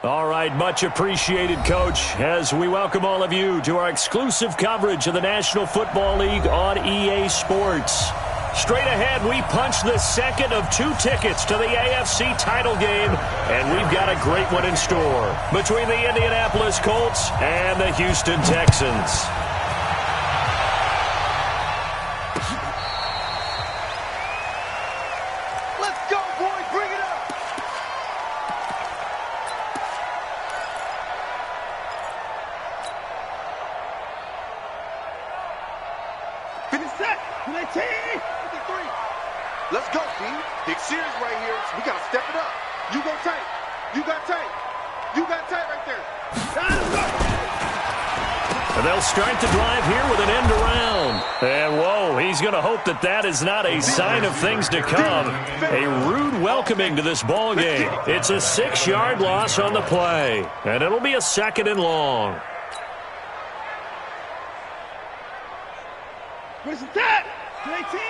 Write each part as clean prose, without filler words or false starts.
All right, much appreciated, Coach, as we welcome all of you to our exclusive coverage of the National Football League on EA Sports. Straight ahead, we punch the second of 2 tickets to the AFC title game, and we've got a great one in store between the Indianapolis Colts and the Houston Texans. Let's go, team. Big series right here. So we got to step it up. You go tight. You got tight. You got tight right there. And they'll start the drive here with an end around. And, whoa, he's going to hope that that is not a sign of things to come. A rude welcoming to this ball game. It's a 6-yard loss on the play. And it'll be a 2nd and long. Where's that? 19.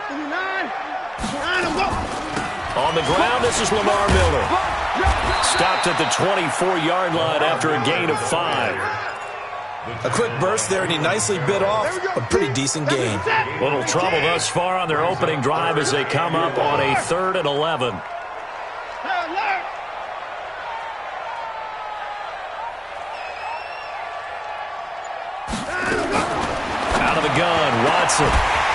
29. On the ground, this is Lamar Miller. Stopped at the 24-yard line after a gain of 5. A quick burst there, and he nicely bit off a pretty decent gain. Little trouble thus far on their opening drive as they come up on a 3rd and 11. Out of the gun, Watson.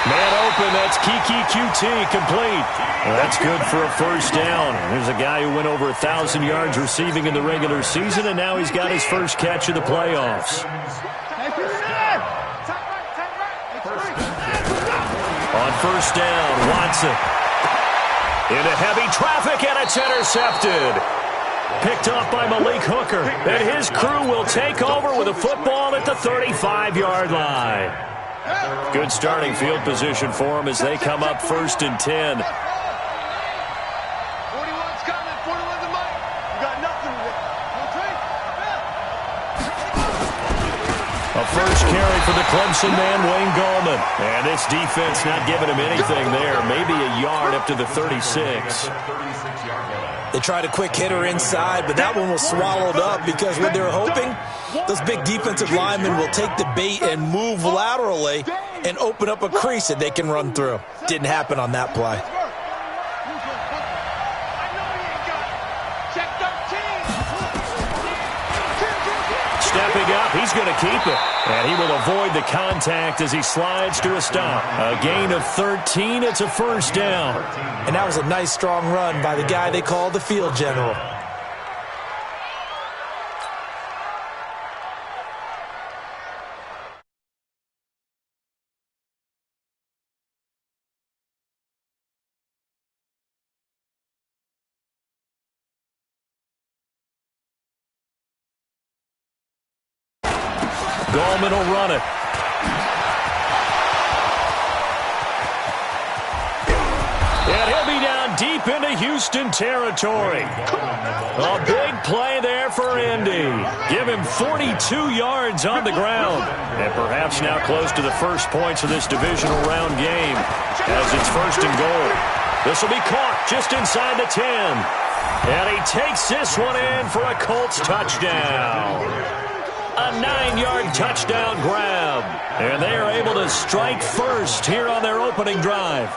Man open, that's Kiki QT, complete. Well, that's good for a 1st down. Here's a guy who went over 1,000 yards receiving in the regular season, and now he's got his first catch of the playoffs. On 1st down, Watson. Into heavy traffic, and it's intercepted. Picked off by Malik Hooker, and his crew will take over with a football at the 35-yard line. Good starting field position for them as they come up 1st and 10. 41's coming. 41's the mic. You got nothing with it. A first carry for the Clemson man, Wayne Gallman. And this defense not giving him anything there. Maybe a yard up to the 36. They tried a quick hitter inside, but that one was swallowed up because what they're hoping, those big defensive linemen will take the bait and move laterally and open up a crease that they can run through. Didn't happen on that play. Stepping up, he's going to keep it. And he will avoid the contact as he slides to a stop. A gain of 13, it's a 1st down. And that was a nice, strong run by the guy they call the field general. Gallman will run it. And he'll be down deep into Houston territory. A big play there for Indy. Give him 42 yards on the ground. And perhaps now close to the first points of this divisional round game as it's 1st and goal. This will be caught just inside the 10. And he takes this one in for a Colts touchdown. A 9-yard touchdown grab. And they are able to strike first here on their opening drive.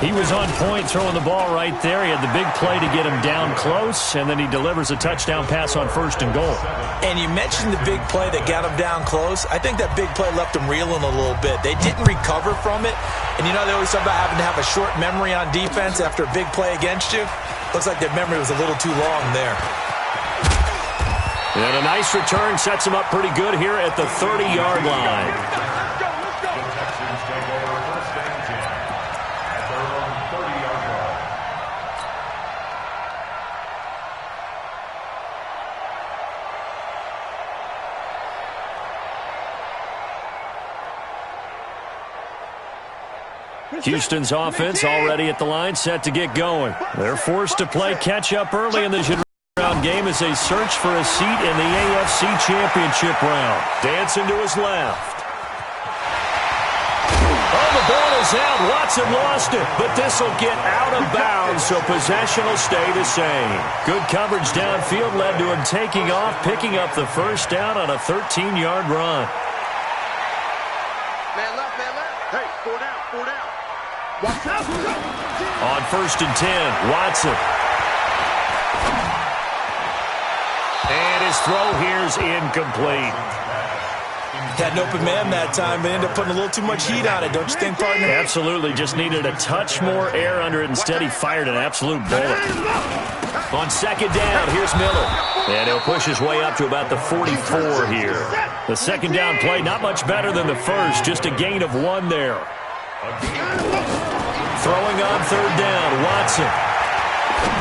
He was on point throwing the ball right there. He had the big play to get him down close, and then he delivers a touchdown pass on 1st and goal. And you mentioned the big play that got him down close. I think that big play left him reeling a little bit. They didn't recover from it, And you know they always talk about having to have a short memory on defense after a big play against you? Looks like their memory was a little too long there. And a nice return sets him up pretty good here at the 30-yard line. Houston's offense already at the line, set to get going. They're forced to play catch-up early in the round game as they search for a seat in the AFC Championship round. Dancing to his left. Oh, the ball is out. Watson lost it, but this will get out of bounds, so possession will stay the same. Good coverage downfield led to him taking off, picking up the first down on a 13-yard run. Man left, man left. Hey, 4 down, 4 down. Watch out. On 1st and 10, Watson. And his throw here's incomplete. Had an open man that time, but ended up putting a little too much heat on it, don't you think, partner? Absolutely, just needed a touch more air under it. Instead, he fired an absolute bullet. On 2nd down, here's Miller. And he'll push his way up to about the 44 here. The 2nd down play, not much better than the first, just a gain of 1 there. Throwing on 3rd down, Watson.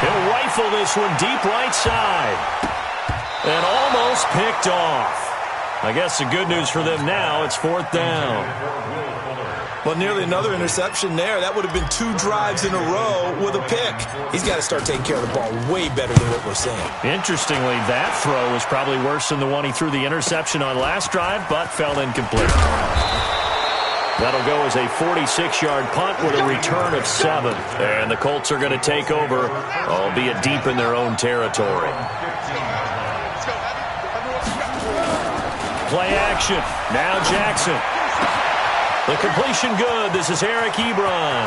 He'll rifle this one deep right side. And almost picked off. I guess the good news for them now, it's 4th down. Well, nearly another interception there. That would have been 2 drives in a row with a pick. He's got to start taking care of the ball way better than what we're seeing. Interestingly, that throw was probably worse than the one he threw the interception on last drive, but fell incomplete. That'll go as a 46-yard punt with a return of 7. And the Colts are going to take over, albeit deep in their own territory. Play action. Now Jackson. The completion good. This is Eric Ebron.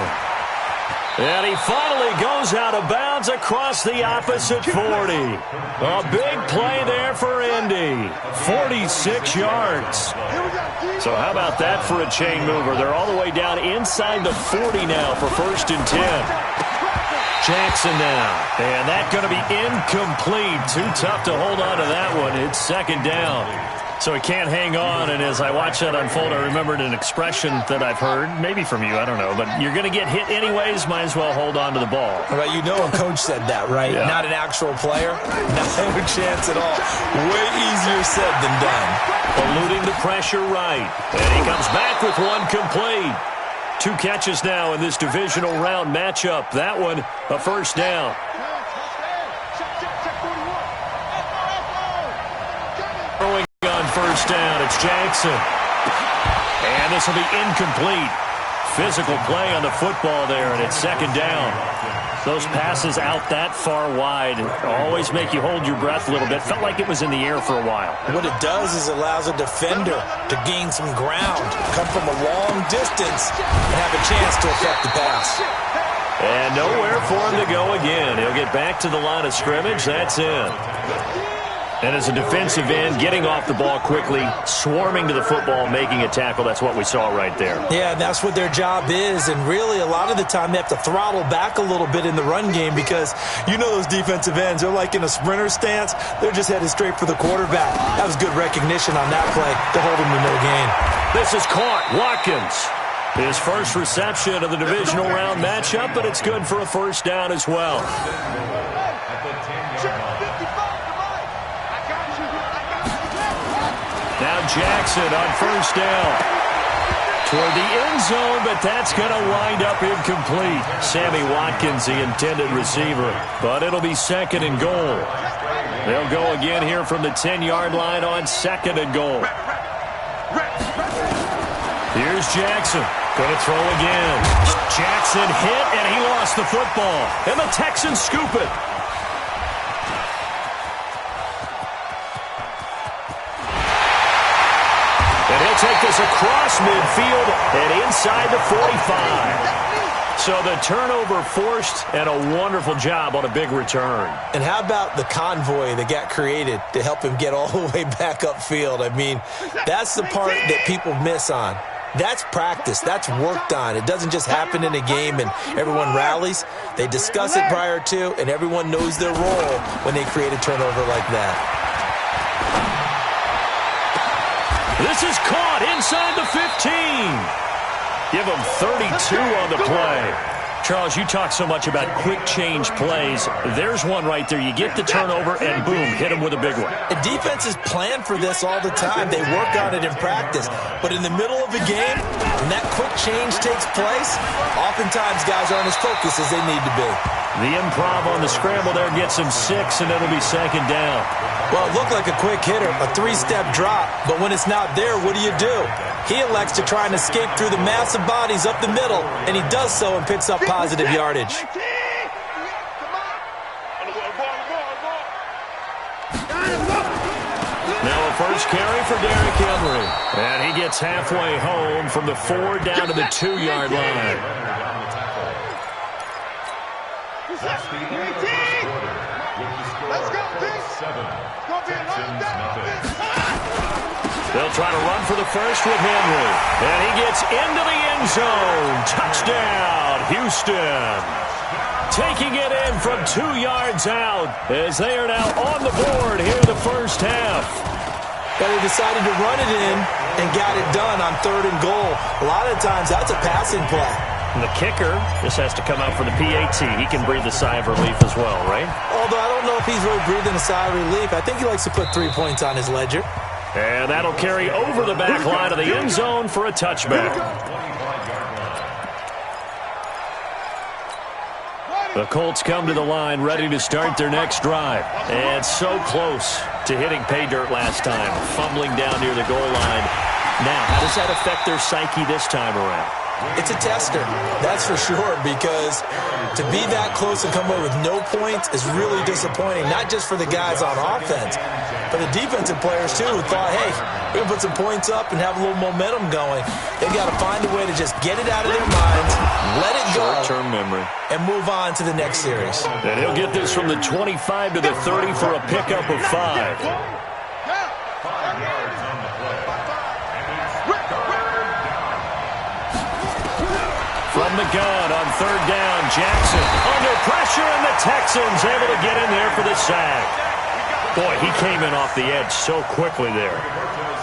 And he finally goes out of bounds across the opposite 40. A big play there for Indy. 46 yards. So how about that for a chain mover? They're all the way down inside the 40 now for 1st and 10. Jackson now. And that's going to be incomplete. Too tough to hold on to that one. It's 2nd down. So he can't hang on, and as I watch that unfold, I remembered an expression that I've heard, maybe from you, I don't know, but you're going to get hit anyways, might as well hold on to the ball. Well, you know a coach said that, right? Yeah. Not an actual player? Not a chance at all. Way easier said than done. Eluding the pressure right, and he comes back with one complete. 2 catches now in this divisional round matchup. That one, a 1st down. Throwing on 1st down, it's Jackson. And this will be incomplete. Physical play on the football there, and it's 2nd down. Those passes out that far wide always make you hold your breath a little bit. Felt like it was in the air for a while. What it does is allows a defender to gain some ground, come from a long distance, and have a chance to affect the pass. And nowhere for him to go again. He'll get back to the line of scrimmage. That's it. And as a defensive end, getting off the ball quickly, swarming to the football, making a tackle, that's what we saw right there. Yeah, that's what their job is, and really a lot of the time they have to throttle back a little bit in the run game because you know those defensive ends, they're like in a sprinter stance, they're just headed straight for the quarterback. That was good recognition on that play to hold him to no gain. This is caught. Watkins. His first reception of the divisional round matchup, but it's good for a 1st down as well. Now Jackson on 1st down. Toward the end zone, but that's going to wind up incomplete. Sammy Watkins, the intended receiver, but it'll be 2nd and goal. They'll go again here from the 10-yard line on 2nd and goal. Here's Jackson. Going to throw again. Jackson hit, and he lost the football. And the Texans scoop it. And he'll take this across midfield and inside the 45. So the turnover forced, and a wonderful job on a big return. And how about the convoy that got created to help him get all the way back upfield? I mean, that's the part that people miss on. That's practice. That's worked on. It doesn't just happen in a game and everyone rallies. They discuss it prior to, and everyone knows their role when they create a turnover like that. This is caught inside the 15. Give them 32 on the play. Charles, you talk so much about quick change plays. There's one right there. You get the turnover, and boom, hit them with a big one. And defenses plan for this all the time. They work on it in practice. But in the middle of a game, when that quick change takes place, oftentimes guys aren't as focused as they need to be. The improv on the scramble there gets him 6, and it'll be second down. Well, it looked like a quick hitter, a 3-step drop. But when it's not there, what do? He elects to try and escape through the massive bodies up the middle, and he does so and picks up positive yardage. Now a first carry for Derrick Henry. And he gets halfway home from the 4 down to the 2-yard line. Let's go, They'll try to run for the first with Henry. And he gets into the end zone. Touchdown, Houston. Taking it in from 2 yards out as they are now on the board here in the first half. But they decided to run it in and got it done on 3rd and goal. A lot of times that's a passing play. And the kicker just has to come out for the PAT. He can breathe a sigh of relief as well, right? Although I don't know if he's really breathing a sigh of relief. I think he likes to put 3 points on his ledger. And that'll carry over the back line of the end zone for a touchback. The Colts come to the line ready to start their next drive. And so close to hitting pay dirt last time, fumbling down near the goal line. Now, how does that affect their psyche this time around? It's a tester, that's for sure, because to be that close and come away with no points is really disappointing, not just for the guys on offense, but the defensive players, too, who thought, hey, we're going to put some points up and have a little momentum going. They've got to find a way to just get it out of their minds, let it go, short-term memory, and move on to the next series. And he'll get this from the 25 to the 30 for a pickup of 5. From the gun on 3rd down, Jackson under pressure, and the Texans able to get in there for the sack. Boy, he came in off the edge so quickly there.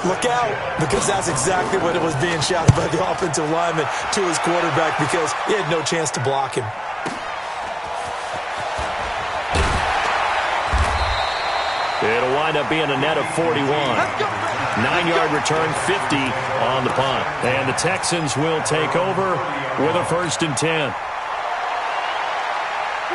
Look out, because that's exactly what it was being shouted by the offensive lineman to his quarterback, because he had no chance to block him. It'll wind up being a net of 41. 9-yard return, 50 on the punt. And the Texans will take over with a 1st and 10.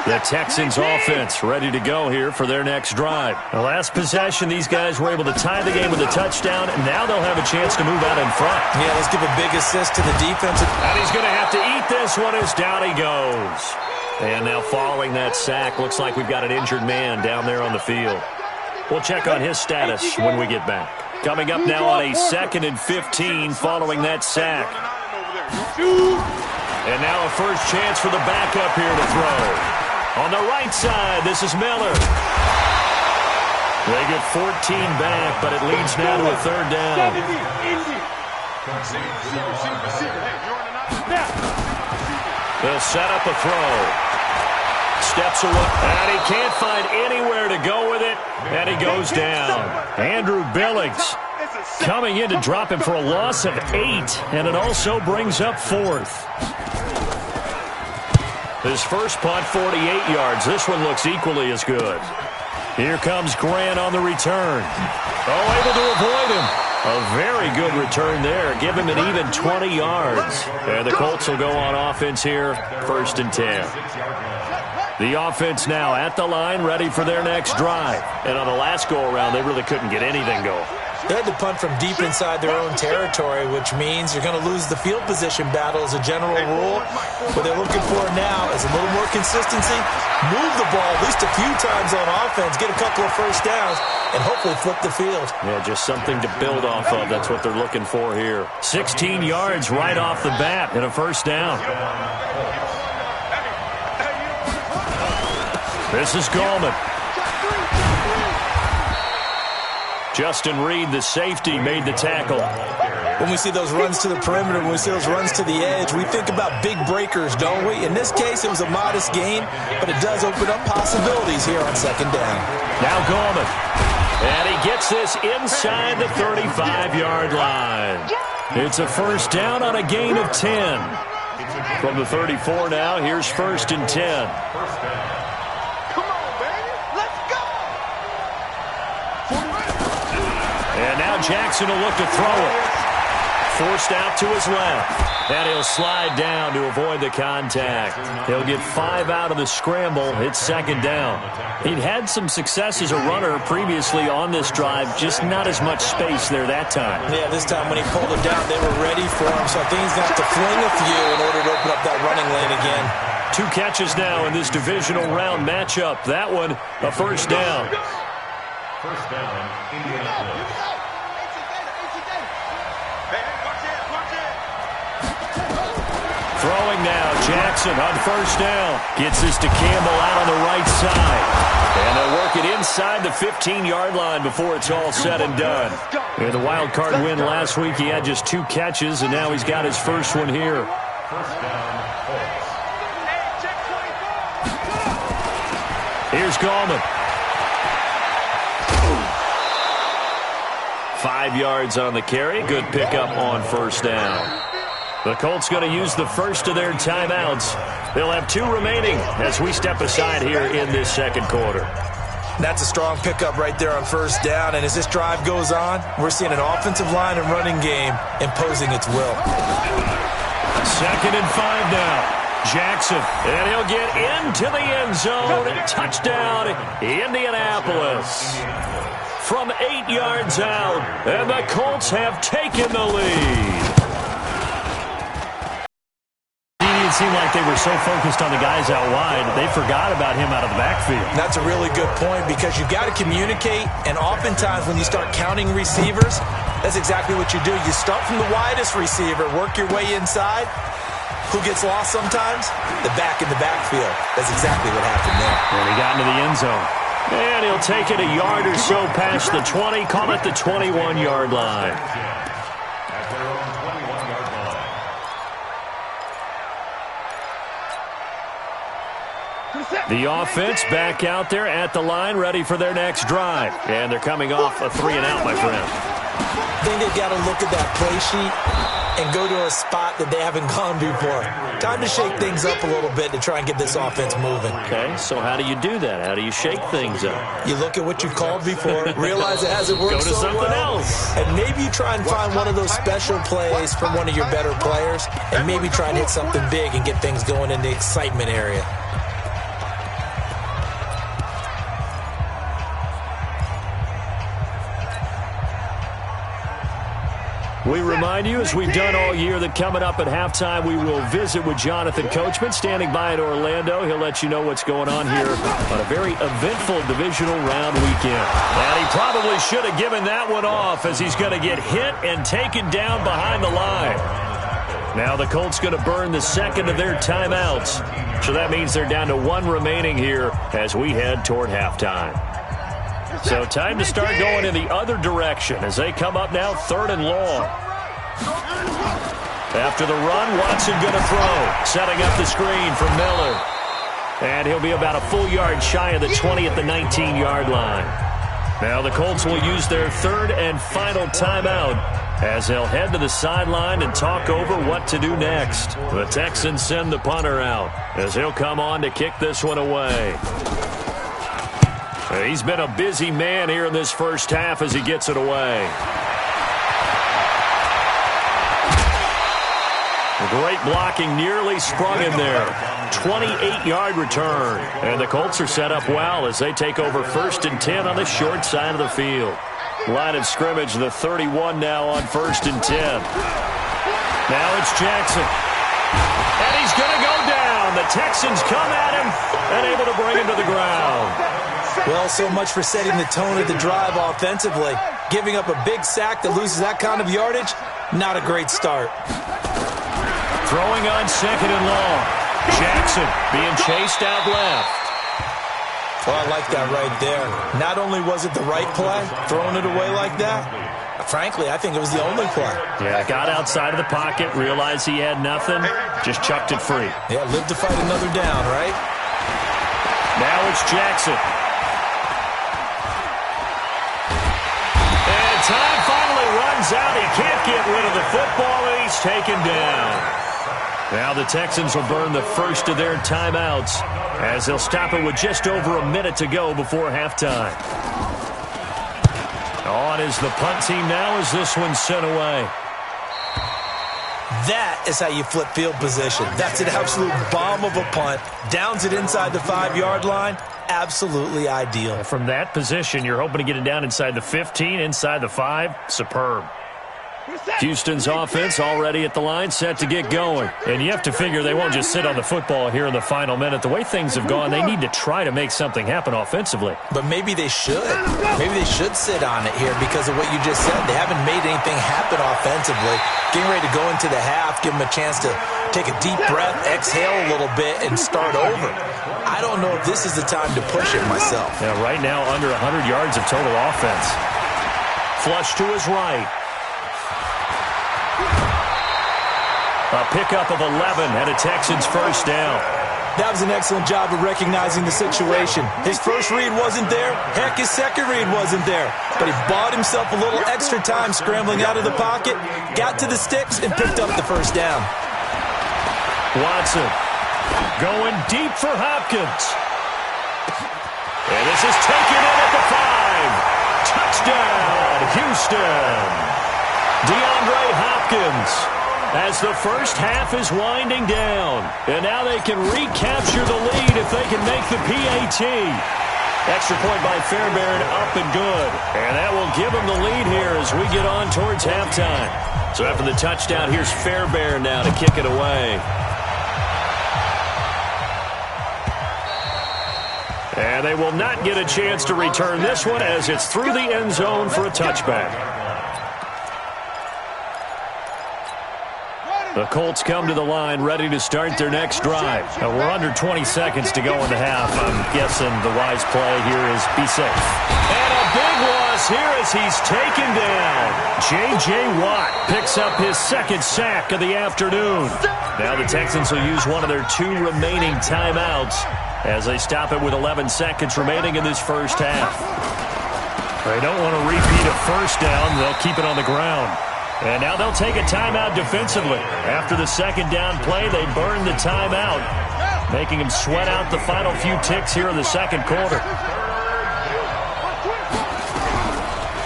The Texans offense ready to go here for their next drive. The last possession, these guys were able to tie the game with a touchdown, and now they'll have a chance to move out in front. Yeah, let's give a big assist to the defense. And he's going to have to eat this one as down he goes. And now following that sack, looks like we've got an injured man down there on the field. We'll check on his status when we get back. Coming up now on a 2nd and 15 following that sack. And now a first chance for the backup here to throw. On the right side, this is Miller. They get 14 back, but it leads now to a 3rd down. They'll set up a throw. Steps away, and he can't find anywhere to go with it, and he goes down. Andrew Billings coming in to drop him for a loss of 8, and it also brings up 4th. His first punt, 48 yards. This one looks equally as good. Here comes Grant on the return. Oh, able to avoid him. A very good return there. Give him an even 20 yards. And the Colts will go on offense here, 1st and 10. The offense now at the line, ready for their next drive. And on the last go-around, they really couldn't get anything going. They had to punt from deep inside their own territory, which means you're going to lose the field position battle as a general rule. What they're looking for now is a little more consistency, move the ball at least a few times on offense, get a couple of first downs, and hopefully flip the field. Yeah, just something to build off of. That's what they're looking for here. 16 yards right off the bat and a 1st down. This is Gallman. Justin Reed, the safety, made the tackle. When we see those runs to the perimeter, when we see those runs to the edge, we think about big breakers, don't we? In this case, it was a modest gain, but it does open up possibilities here on second down. Now Gorman. And he gets this inside the 35-yard line. It's a first down on a gain of 10. From the 34 now, here's 1st and 10. Come on, baby. Let's go. And now Jackson will look to throw it. Forced out to his left. And he'll slide down to avoid the contact. He'll get 5 out of the scramble. It's second down. He'd had some success as a runner previously on this drive, just not as much space there that time. Yeah, this time when he pulled it down, they were ready for him. So I think he's going to have to fling a few in order to open up that running lane again. 2 catches now in this divisional round matchup. That one, a first down. First down, Indianapolis. Throwing now, Jackson on first down. Gets this to Campbell out on the right side. And they'll work it inside the 15-yard line before it's all said and done. In the wild card win last week, he had just 2 catches, and now he's got his first one here. First down, Colts. Here's Gallman. 5 yards on the carry. Good pickup on first down. The Colts going to use the first of their timeouts. They'll have 2 remaining as we step aside here in this second quarter. That's a strong pickup right there on first down. And as this drive goes on, we're seeing an offensive line and running game imposing its will. 2nd and 5 now. Jackson, and he'll get into the end zone. Touchdown, Indianapolis. From 8 yards out, and the Colts have taken the lead. It seemed like they were so focused on the guys out wide, they forgot about him out of the backfield. That's a really good point because you've got to communicate, and oftentimes when you start counting receivers, that's exactly what you do. You start from the widest receiver, work your way inside. Who gets lost sometimes? The back in the backfield. That's exactly what happened there. And he got into the end zone. And he'll take it a yard or so past the 20, call it the 21-yard line. The offense back out there at the line, ready for their next drive. And they're coming off a 3-and-out, my friend. I think they've got to look at that play sheet and go to a spot that they haven't gone before. Time to shake things up a little bit to try and get this offense moving. Okay, so how do you do that? How do you shake things up? You look at what you've called before, realize it hasn't worked so well. Go to something else. And maybe you try and find one of those special plays from one of your better players, and maybe try and hit something big and get things going in the excitement area. We remind you, as we've done all year, that coming up at halftime, we will visit with Jonathan Coachman, standing by in Orlando. He'll let you know what's going on here on a very eventful divisional round weekend. And he probably should have given that one off, as he's going to get hit and taken down behind the line. Now the Colts going to burn the second of their timeouts. So that means they're down to 1 remaining here as we head toward halftime. So time to start going in the other direction as they come up now 3rd and long. After the run, Watson going to throw. Setting up the screen for Miller. And he'll be about a full yard shy of the 20 at the 19-yard line. Now the Colts will use their 3rd and final timeout as they'll head to the sideline and talk over what to do next. The Texans send the punter out as he'll come on to kick this one away. He's been a busy man here in this first half as he gets it away. Great blocking, nearly sprung him there. 28-yard return. And the Colts are set up well as they take over 1st and 10 on the short side of the field. Line of scrimmage, the 31 now on 1st and 10. Now it's Jackson. And he's going to go down. The Texans come at him and able to bring him to the ground. Well, so much for setting the tone of the drive offensively. Giving up a big sack that loses that kind of yardage, not a great start. Throwing on 2nd and long. Jackson being chased out left. Well, I like that right there. Not only was it the right play, throwing it away like that, frankly, I think it was the only play. Yeah, got outside of the pocket, realized he had nothing, just chucked it free. Yeah, live to fight another down, right? Now it's Jackson. And time finally runs out. He can't get rid of the football, and he's taken down. Now the Texans will burn the first of their timeouts as they'll stop it with just over a minute to go before halftime. On is the punt team now as this one's sent away. That is how you flip field position. That's an absolute bomb of a punt. Downs it inside the 5-yard line. Absolutely ideal. From that position, you're hoping to get it down inside the 15, inside the 5. Superb. Houston's offense already at the line, set to get going. And you have to figure they won't just sit on the football here in the final minute. The way things have gone, they need to try to make something happen offensively. But maybe they should. Maybe they should sit on it here because of what you just said. They haven't made anything happen offensively. Getting ready to go into the half, give them a chance to take a deep breath, exhale a little bit, and start over. I don't know if this is the time to push it myself. Yeah, right now under 100 yards of total offense. Flush to his right. A pickup of 11 and a Texans first down. That was an excellent job of recognizing the situation. His first read wasn't there. Heck, his second read wasn't there. But he bought himself a little extra time scrambling out of the pocket, got to the sticks, and picked up the first down. Watson going deep for Hopkins. And this is taken in at the 5. Touchdown, Houston. DeAndre Hopkins. As the first half is winding down. And now they can recapture the lead if they can make the PAT. Extra point by Fairbairn, up and good. And that will give them the lead here as we get on towards halftime. So after the touchdown, here's Fairbairn now to kick it away. And they will not get a chance to return this one as it's through the end zone for a touchback. The Colts come to the line ready to start their next drive. We're under 20 seconds to go in the half. I'm guessing the wise play here is be safe. And a big loss here as he's taken down. J.J. Watt picks up his second sack of the afternoon. Now the Texans will use one of their 2 remaining timeouts as they stop it with 11 seconds remaining in this first half. They don't want to repeat a first down. They'll keep it on the ground. And now they'll take a timeout defensively. After the second down play, they burn the timeout, making them sweat out the final few ticks here in the second quarter.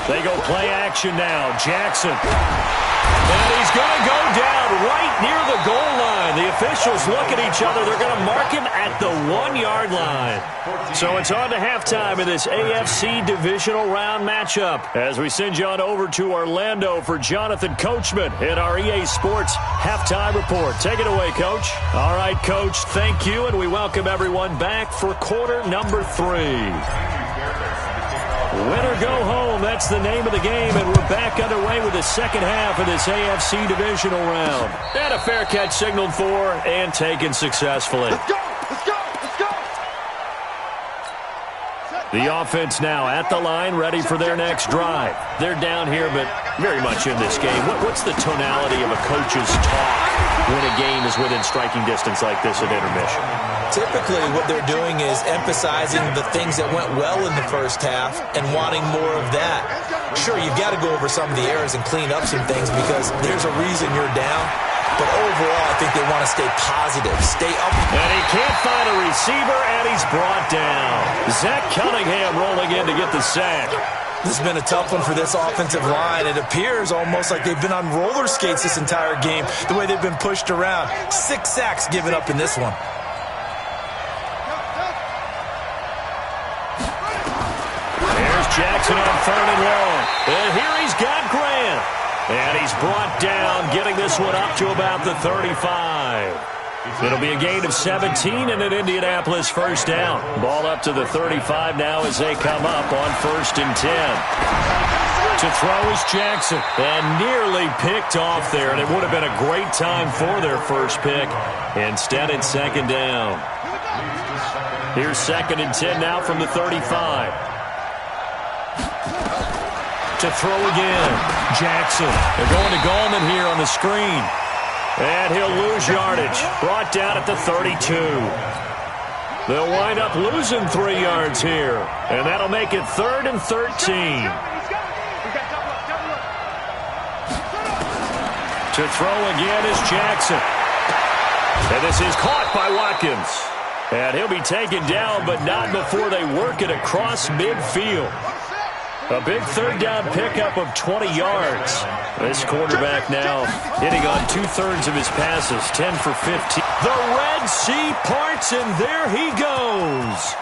They go play action now. Jackson. And he's going to go down right near the goal line. The officials look at each other. They're going to mark him at the 1-yard line. So it's on to halftime in this AFC divisional round matchup as we send you on over to Orlando for Jonathan Coachman in our EA Sports halftime report. Take it away, Coach. All right, Coach, thank you, and we welcome everyone back for quarter number 3. Win or go home, that's the name of the game, and we're back underway with the second half of this AFC divisional round. And a fair catch signaled for and taken successfully. Let's go! Let's go! Let's go! The offense now at the line, ready for their next drive. They're down here, but very much in this game. What's the tonality of a coach's talk when a game is within striking distance like this at intermission? Typically, what they're doing is emphasizing the things that went well in the first half and wanting more of that. Sure, you've got to go over some of the errors and clean up some things because there's a reason you're down. But overall, I think they want to stay positive, stay up. And he can't find a receiver, and he's brought down. Zach Cunningham rolling in to get the sack. This has been a tough one for this offensive line. It appears almost like they've been on roller skates this entire game, the way they've been pushed around. 6 sacks given up in this one. There's Jackson on 3rd and long. And here he's got Grant. And he's brought down, getting this one up to about the 35. It'll be a gain of 17 and an Indianapolis first down. Ball up to the 35 now as they come up on 1st and 10. To throw is Jackson. And nearly picked off there. And it would have been a great time for their first pick. Instead, it's 2nd down. Here's 2nd and 10 now from the 35. To throw again. Jackson. They're going to Gallman here on the screen. And he'll lose yardage. Brought down at the 32. They'll wind up losing 3 yards here. And that'll make it 3rd and 13. To throw again is Jackson. And this is caught by Watkins. And he'll be taken down, but not before they work it across midfield. A big 3rd down pickup of 20 yards. This quarterback now hitting on 2/3 of his passes, 10 for 15. The Red Sea parts, and there he goes.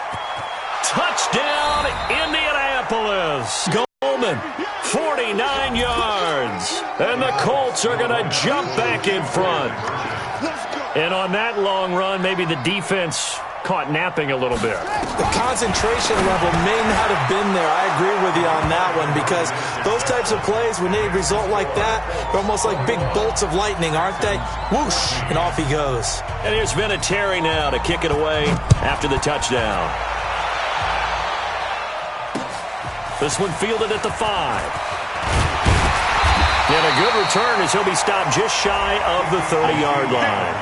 Touchdown, Indianapolis. Goldman, 49 yards. And the Colts are going to jump back in front. And on that long run, maybe the defense caught napping a little bit. The concentration level may not have been there. I agree with you on that one, because those types of plays, when they result like that, they're almost like big bolts of lightning, aren't they? Whoosh, and off he goes. And here's Vinatieri now to kick it away after the touchdown. This one fielded at the 5. And a good return as he'll be stopped just shy of the 30-yard line.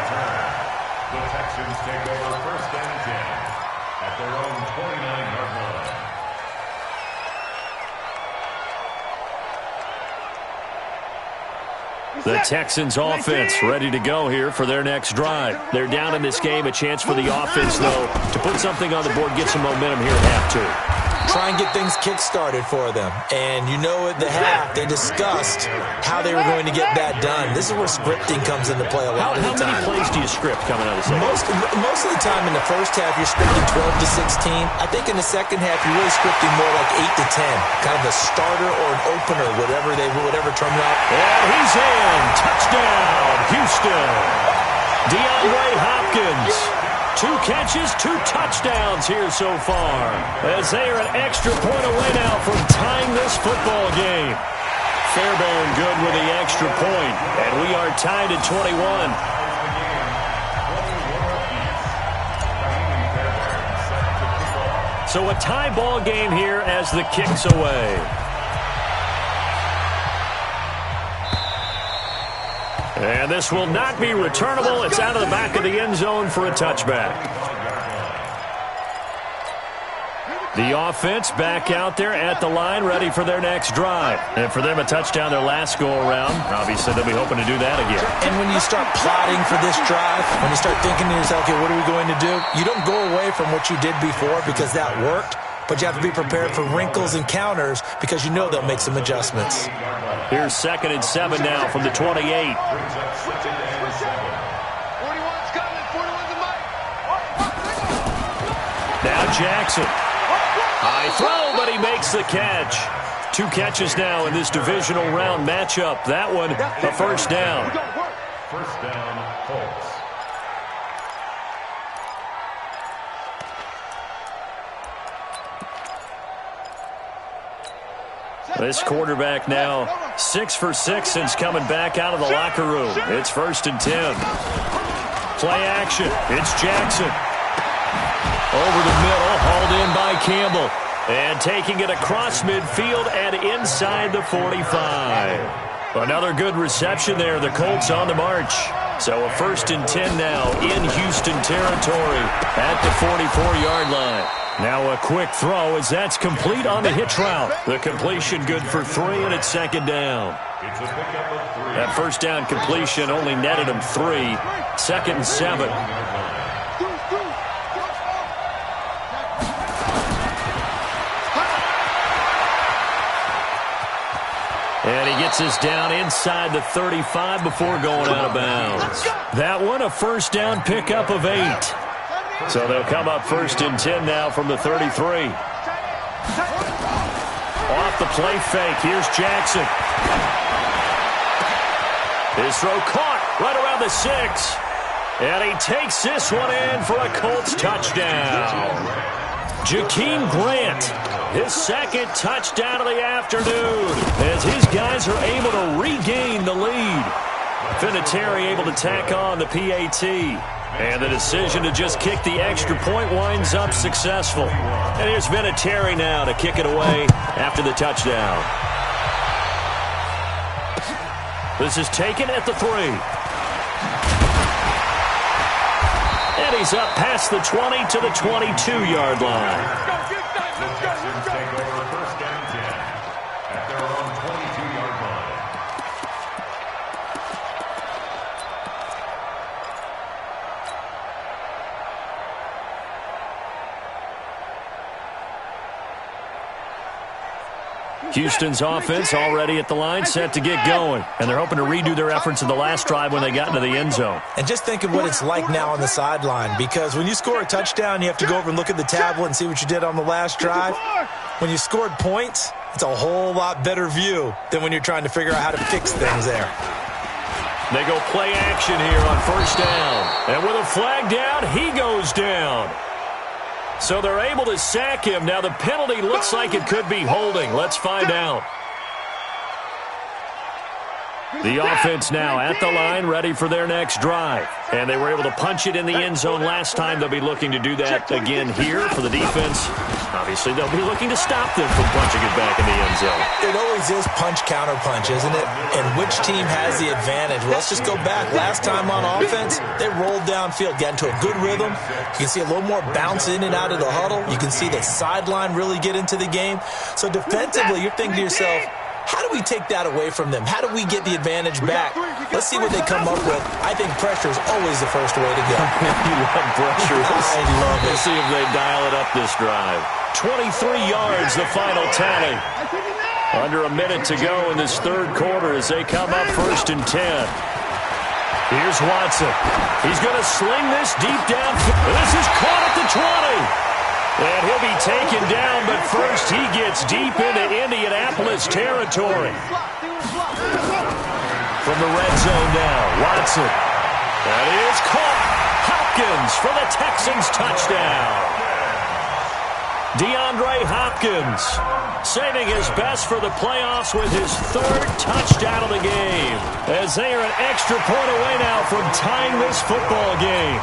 The Texans take over 1st and 10 at their own 29-yard line. The Texans offense ready to go here for their next drive. They're down in this game. A chance for the offense, though, to put something on the board, get some momentum here at half 2. Try and get things kick-started for them. And you know at the half, they discussed how they were going to get that done. This is where scripting comes into play a lot of the time. How many plays do you script coming out of the second? Most of the time in the first half, you're scripting 12 to 16. I think in the second half, you're really scripting more like 8 to 10. Kind of a starter or an opener, whatever term you have. And he's in. Touchdown, Houston. DeAndre Hopkins. 2 catches, 2 touchdowns here so far, as they are an extra point away now from tying this football game. Fairbairn good with the extra point, and we are tied at 21. So a tie ball game here as the kick's away. And this will not be returnable. It's out of the back of the end zone for a touchback. The offense back out there at the line, ready for their next drive. And for them, a touchdown their last go-around. Obviously, they'll be hoping to do that again. And when you start plotting for this drive, when you start thinking to yourself, okay, what are we going to do? You don't go away from what you did before because that worked. But you have to be prepared for wrinkles and counters because you know they'll make some adjustments. Here's 2nd and 7 now from the 28. Now Jackson. High throw, but he makes the catch. 2 catches now in this divisional round matchup. That one, a 1st down. 1st down, Colts. This quarterback now 6 for 6 since coming back out of the locker room. It's 1st and 10. Play action. It's Jackson. Over the middle, hauled in by Campbell. And taking it across midfield and inside the 45. Another good reception there. The Colts on the march. So a 1st and 10 now in Houston territory at the 44-yard line. Now a quick throw as that's complete on the hitch route. The completion good for 3, and it's 2nd down. That 1st down completion only netted him 3. 2nd and 7. And he gets us down inside the 35 before going out of bounds. That one, a 1st down pickup of 8. So they'll come up 1st and 10 now from the 33. Off the play fake, here's Jackson. His throw caught right around the 6. And he takes this one in for a Colts touchdown. Jakeem Grant, his 2nd touchdown of the afternoon, as his guys are able to regain the lead. Vinatieri able to tack on the PAT. And the decision to just kick the extra point winds up successful. And here's Vinatieri now to kick it away after the touchdown. This is taken at the 3. And he's up past the 20 to the 22-yard line. The Texans take over first and 10 at their own 22-yard line. Houston's offense already at the line, set to get going. And they're hoping to redo their efforts in the last drive when they got into the end zone. And just think of what it's like now on the sideline, because when you score a touchdown, you have to go over and look at the tablet and see what you did on the last drive. When you scored points, it's a whole lot better view than when you're trying to figure out how to fix things there. They go play action here on first down. And with a flag down, he goes down. So they're able to sack him. Now the penalty looks like it could be holding. Let's find out. The offense now at the line, ready for their next drive. And they were able to punch it in the end zone last time. They'll be looking to do that again here for the defense. Obviously, they'll be looking to stop them from punching it back in the end zone. It always is punch-counter-punch, isn't it? And which team has the advantage? Well, let's just go back. Last time on offense, they rolled downfield, got into a good rhythm. You can see a little more bounce in and out of the huddle. You can see the sideline really get into the game. So defensively, you're thinking to yourself, how do we take that away from them? How do we get the advantage back? Let's see what they come up with. I think pressure is always the first way to go. You love pressure. I love it. Let's see if they dial it up this drive. 23 yards, the final tally. Under a minute to go in this third quarter as they come up first and 10. Here's Watson. He's going to sling this deep down. This is caught at the 20. And he'll be taken down, but first he gets deep into Indianapolis territory. From the red zone now, Watson. That is caught. Hopkins for the Texans touchdown. DeAndre Hopkins saving his best for the playoffs with his third touchdown of the game. As they are an extra point away now from tying this football game.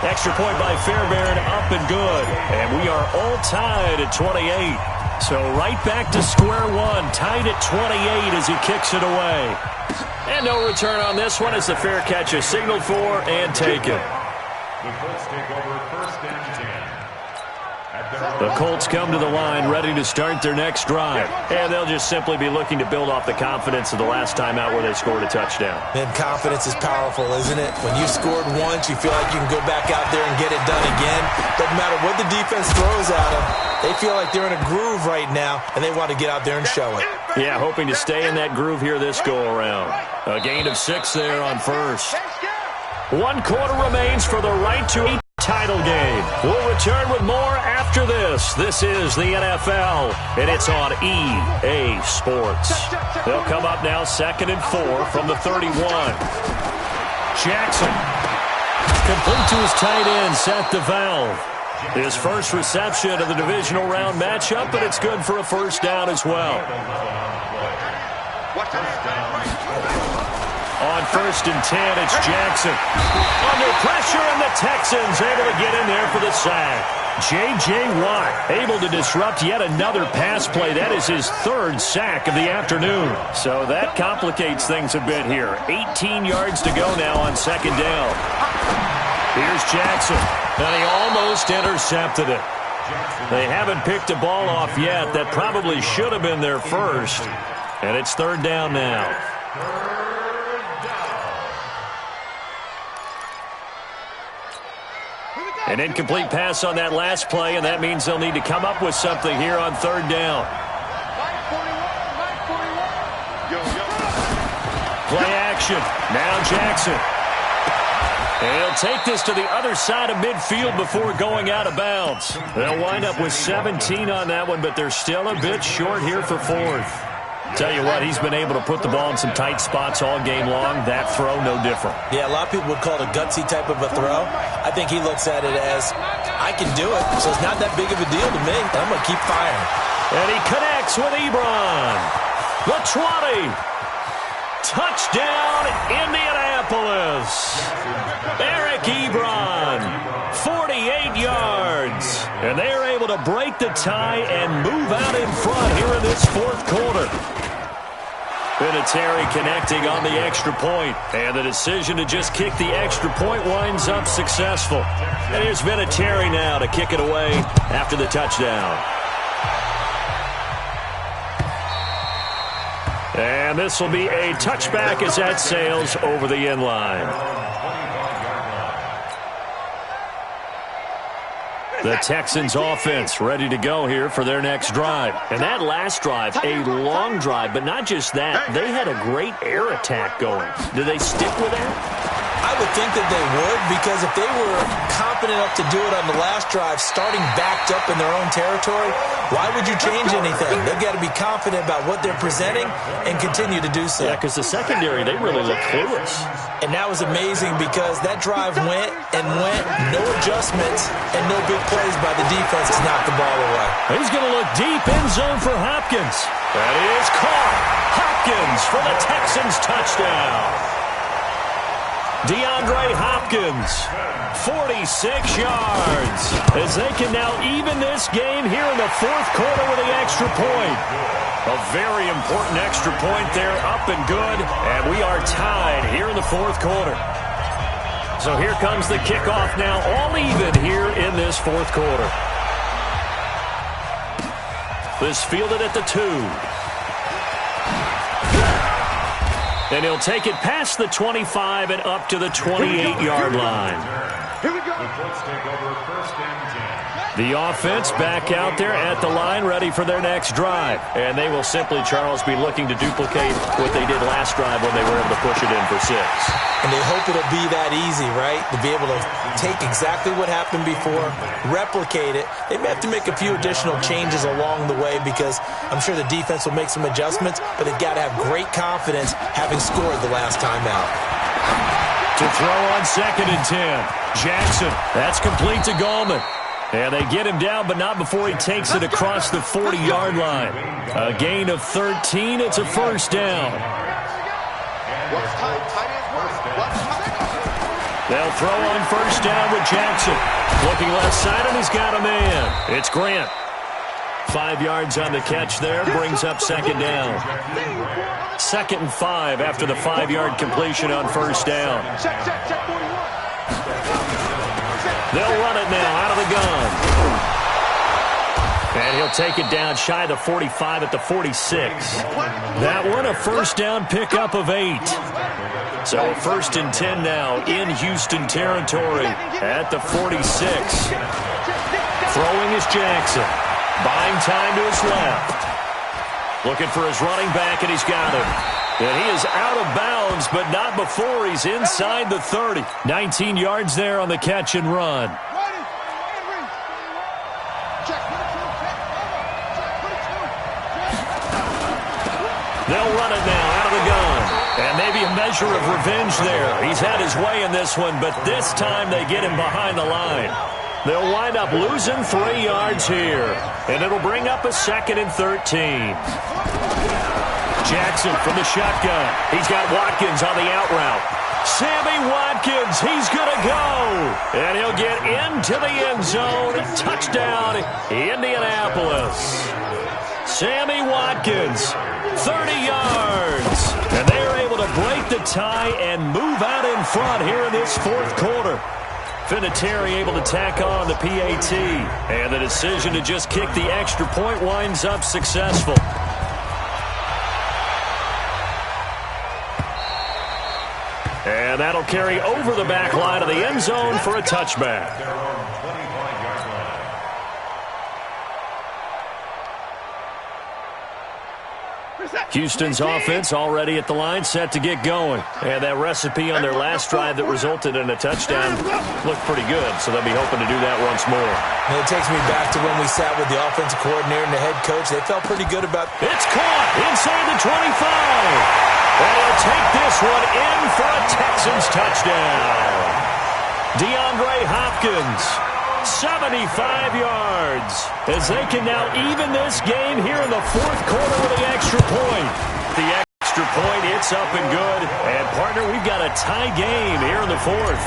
Extra point by Fairbairn, up and good. And we are all tied at 28. So right back to square one, tied at 28 as he kicks it away. And no return on this one as the fair catch is signaled for and taken. The Colts take over first and 10. The Colts come to the line ready to start their next drive. And they'll just simply be looking to build off the confidence of the last time out where they scored a touchdown. And confidence is powerful, isn't it? When you scored once, you feel like you can go back out there and get it done again. Doesn't matter what the defense throws at them. They feel like they're in a groove right now, and they want to get out there and show it. Yeah, hoping to stay in that groove here this go-around. A gain of 6 there on first. 1 quarter remains for the right to a title game. We'll return with more after this. This is the NFL, and it's on EA Sports. They'll come up now 2nd and 4 from the 31. Jackson. Complete to his tight end, Seth DeValve. His first reception of the divisional round matchup, but it's good for a first down as well. On first and 10, it's Jackson. Under pressure, and the Texans able to get in there for the sack. J.J. Watt able to disrupt yet another pass play. That is his 3rd sack of the afternoon. So that complicates things a bit here. 18 yards to go now on 2nd down. Here's Jackson. And he almost intercepted it. They haven't picked a ball off yet. That probably should have been their first. And it's 3rd down now. An incomplete pass on that last play, and that means they'll need to come up with something here on 3rd down. Play action. Now Jackson. And he'll take this to the other side of midfield before going out of bounds. They'll wind up with 17 on that one, but they're still a bit short here for 4th. Tell you what, he's been able to put the ball in some tight spots all game long. That throw, no different. Yeah, a lot of people would call it a gutsy type of a throw. I think he looks at it as, I can do it, so it's not that big of a deal to me. I'm going to keep firing. And he connects with Ebron. The 20. Touchdown, Indianapolis. Eric Ebron, 48 yards. And they are able to break the tie and move out in front here in this fourth quarter. Vinatieri connecting on the extra point. And the decision to just kick the extra point winds up successful. And here's Vinatieri now to kick it away after the touchdown. And this will be a touchback as that sails over the end line. The Texans offense ready to go here for their next drive. And that last drive, a long drive, but not just that. They had a great air attack going. Do they stick with that? I would think that they would, because if they were confident enough to do it on the last drive, starting backed up in their own territory, why would you change anything? They've got to be confident about what they're presenting and continue to do so. Yeah, because the secondary, they really look clueless. And that was amazing because that drive went and went, no adjustments, and no big plays by the defense to knock the ball away. He's going to look deep in zone for Hopkins. That is caught. Hopkins for the Texans touchdown. DeAndre Hopkins, 46 yards, as they can now even this game here in the fourth quarter with the extra point. A very important extra point there, up and good, and we are tied here in the fourth quarter. So here comes the kickoff now, all even here in this fourth quarter. This fielded at the 2. And he'll take it past the 25 and up to the 28-yard line. Here we go. The offense back out there at the line, ready for their next drive. And they will simply, Charles, be looking to duplicate what they did last drive when they were able to push it in for 6. And they hope it'll be that easy, right? To be able to take exactly what happened before, replicate it. They may have to make a few additional changes along the way because I'm sure the defense will make some adjustments, but they've got to have great confidence having scored the last time out. To throw on 2nd and 10. Jackson, that's complete to Gallman. And they get him down, but not before he takes it across the 40-yard line. A gain of 13. It's a first down. They'll throw on first down with Jackson. Looking left side, and he's got a man. It's Grant. 5 yards on the catch there, brings up 2nd down. 2nd and 5 after the 5-yard completion on first down. They'll run it now out of the gun. And he'll take it down shy of the 45 at the 46. That one, a first down pickup of 8. So 1st and 10 now in Houston territory at the 46. Throwing is Jackson. Buying time to his left. Looking for his running back, and he's got him. And he is out of bounds, but not before he's inside the 30. 19 yards there on the catch and run. They'll run it now out of the gun. And maybe a measure of revenge there. He's had his way in this one, but this time they get him behind the line. They'll wind up losing 3 yards here. And it'll bring up a 2nd and 13. Jackson from the shotgun. He's got Watkins on the out route. Sammy Watkins, he's going to go. And he'll get into the end zone. Touchdown, Indianapolis. Sammy Watkins, 30 yards. And they are able to break the tie and move out in front here in this fourth quarter. Vinatieri able to tack on the PAT. And the decision to just kick the extra point winds up successful. And that'll carry over the back line of the end zone for a touchback. Houston's offense already at the line, set to get going. And that recipe on their last drive that resulted in a touchdown looked pretty good, so they'll be hoping to do that once more. And it takes me back to when we sat with the offensive coordinator and the head coach. They felt pretty good about it. It's caught inside the 25. And he'll take this one in for a Texans touchdown. DeAndre Hopkins, 75 yards, as they can now even this game here in the fourth quarter with the extra point. The extra point. It's up and good. And, partner, we've got a tie game here in the fourth.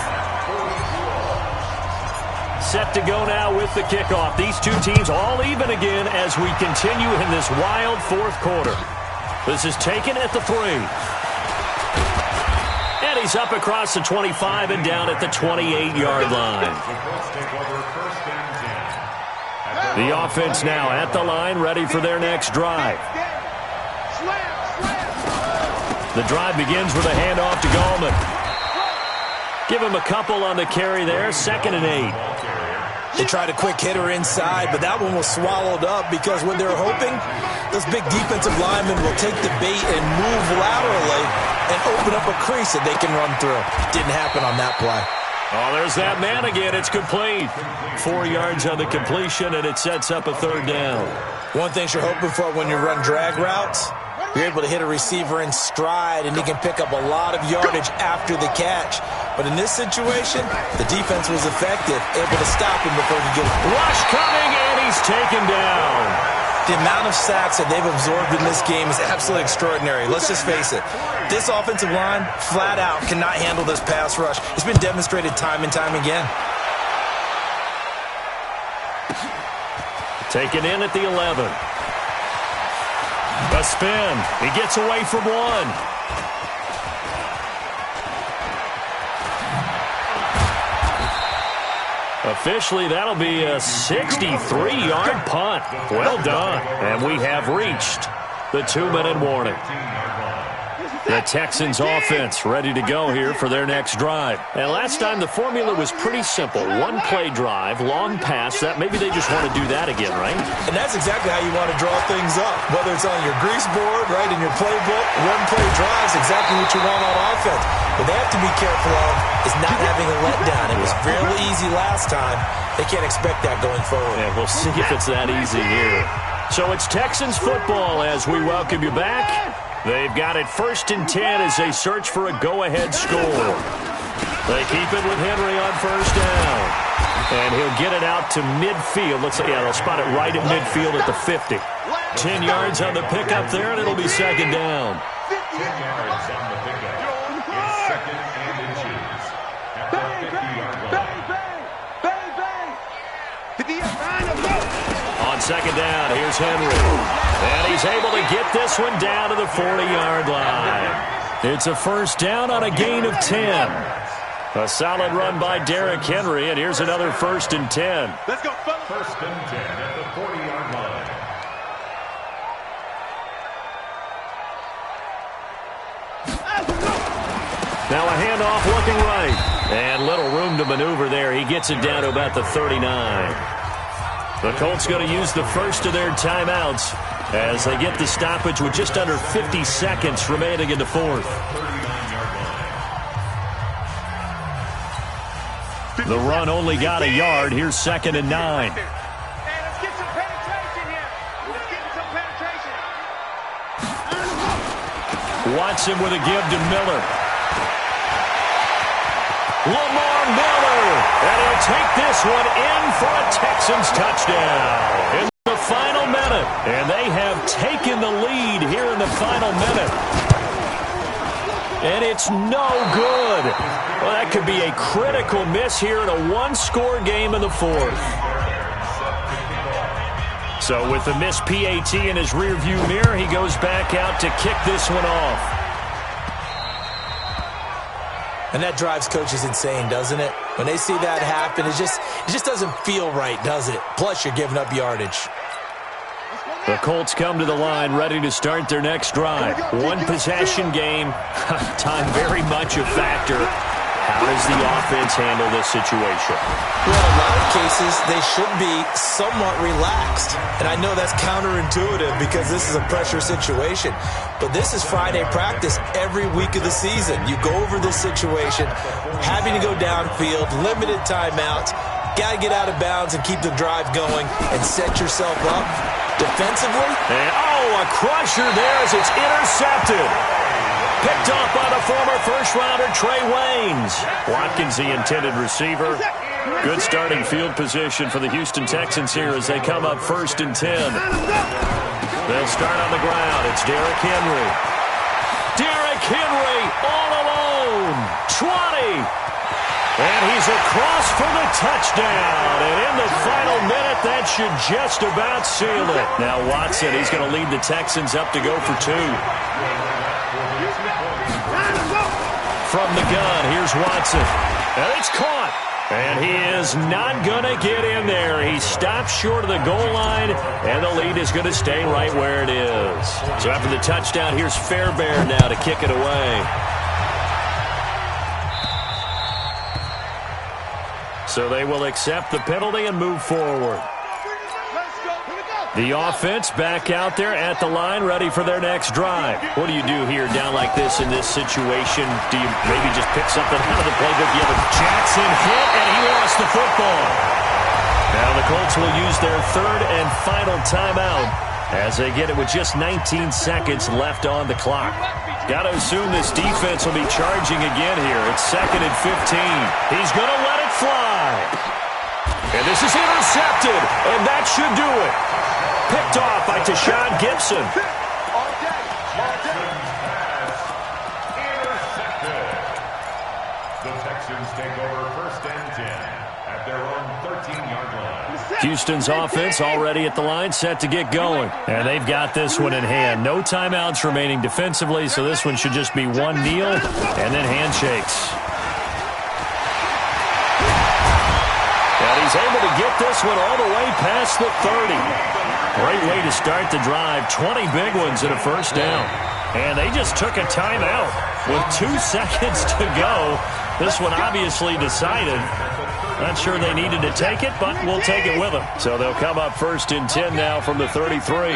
Set to go now with the kickoff. These two teams all even again as we continue in this wild fourth quarter. This is taken at the 3. And he's up across the 25 and down at the 28-yard line. The offense now at the line, ready for their next drive. The drive begins with a handoff to Gallman. Give him a couple on the carry there, 2nd and 8. They tried a quick hitter inside, but that one was swallowed up because what they're hoping, those big defensive linemen will take the bait and move laterally and open up a crease that they can run through. Didn't happen on that play. Oh, there's that man again. It's complete. 4 yards on the completion, and it sets up a 3rd down. One thing you're hoping for when you run drag routes, you're able to hit a receiver in stride, and he can pick up a lot of yardage after the catch. But in this situation, the defense was effective, able to stop him before he could get it. Rush coming, and he's taken down. The amount of sacks that they've absorbed in this game is absolutely extraordinary. Let's just face it. This offensive line, flat out, cannot handle this pass rush. It's been demonstrated time and time again. Taken in at the 11. A spin. He gets away from one. Officially, that'll be a 63-yard punt. Well done. And we have reached the 2-minute warning. The Texans offense ready to go here for their next drive. And last time the formula was pretty simple. 1-play drive, long pass. That maybe they just want to do that again, right? And that's exactly how you want to draw things up. Whether it's on your grease board, right, in your playbook, 1-play drive is exactly what you want on offense. What they have to be careful of is not having a letdown. It was fairly easy last time. They can't expect that going forward. Yeah, we'll see if it's that easy here. So it's Texans football as we welcome you back. They've got it 1st and 10 as they search for a go-ahead score. They keep it with Henry on 1st down. And he'll get it out to midfield. They'll spot it right at midfield at the 50. 10 yards on the pickup there, and it'll be 2nd down. 10 yards on the pickup. It's 2nd and inches. At the 50-yard line. On 2nd down, here's Henry. And he's able to get this one down to the 40-yard line. It's a 1st down on a gain of 10. A solid run by Derrick Henry, and here's another 1st and 10. Let's go, fellas. 1st and 10 at the 40-yard line. Now a handoff looking right. And little room to maneuver there. He gets it down to about the 39. The Colts going to use the first of their timeouts as they get the stoppage with just under 50 seconds remaining in the 4th. The run only got a yard. Here's 2nd and 9. Hey, let's get some penetration here. Let's get some penetration. Watson with a give to Miller. Lamar Miller, and he'll take this one in for a Texans touchdown in the final minute. And they have taken the lead here in the final minute. And it's no good. Well, that could be a critical miss here in a 1-score game in the 4th. So with the missed PAT in his rearview mirror, he goes back out to kick this one off. And that drives coaches insane, doesn't it? When they see that happen, it just doesn't feel right, does it? Plus, you're giving up yardage. The Colts come to the line ready to start their next drive. 1-possession game. Time very much a factor. How does the offense handle this situation? Well, in a lot of cases, they should be somewhat relaxed. And I know that's counterintuitive because this is a pressure situation. But this is Friday practice every week of the season. You go over this situation, having to go downfield, limited timeouts, got to get out of bounds and keep the drive going and set yourself up defensively. And, a crusher there as it's intercepted. Picked off by the former first-rounder Trey Waynes. Watkins, the intended receiver. Good starting field position for the Houston Texans here as they come up 1st and 10. They'll start on the ground. It's Derrick Henry. Derrick Henry all alone. 20. And he's across for the touchdown. And in the final minute, that should just about seal it. Now Watson, he's going to lead the Texans up to go for 2. From the gun, here's Watson. And it's caught. And he is not going to get in there. He stops short of the goal line, and the lead is going to stay right where it is. So after the touchdown, here's Fairbairn now to kick it away. So they will accept the penalty and move forward. The offense back out there at the line, ready for their next drive. What do you do here down like this in this situation? Do you maybe just pick something out of the playbook? You have a Jackson hit, and he lost the football. Now the Colts will use their third and final timeout as they get it with just 19 seconds left on the clock. Got to assume this defense will be charging again here. It's 2nd and 15. He's going to let it fly. And this is intercepted, and that should do it. Picked off by Tashawn Gibson. The Texans take over 1st and 10 at their own 13-yard line. Houston's offense already at the line, set to get going. And they've got this one in hand. No timeouts remaining defensively, so this one should just be one kneel and then handshakes. And he's able to get this one all the way past the 30. Great way to start the drive. 20 big ones and a first down. And they just took a timeout with 2 seconds to go. This one obviously decided. Not sure they needed to take it, but we'll take it with them. So they'll come up 1st and 10 now from the 33.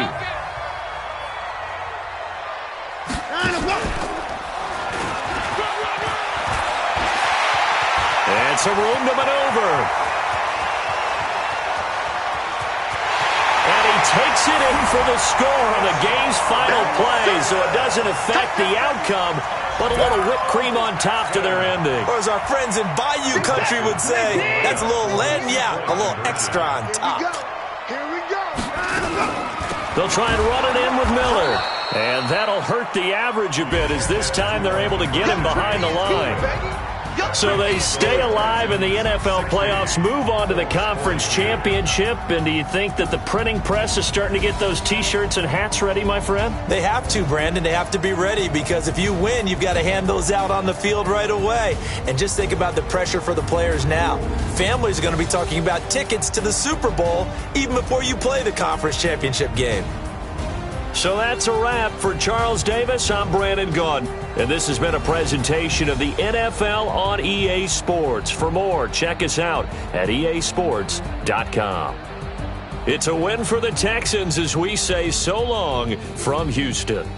And some room to maneuver. Takes it in for the score on the game's final play, so it doesn't affect the outcome, but a little whipped cream on top to their ending. Or as our friends in Bayou Country would say, that's a little lagniappe, a little extra on top. Here we go. They'll try and run it in with Miller, and that'll hurt the average a bit as this time they're able to get him behind the line. So they stay alive in the NFL playoffs, move on to the conference championship. And do you think that the printing press is starting to get those T-shirts and hats ready, my friend? They have to, Brandon. They have to be ready because if you win, you've got to hand those out on the field right away. And just think about the pressure for the players now. Families are going to be talking about tickets to the Super Bowl even before you play the conference championship game. So that's a wrap for Charles Davis. I'm Brandon Gunn, and this has been a presentation of the NFL on EA Sports. For more, check us out at easports.com. It's a win for the Texans as we say so long from Houston.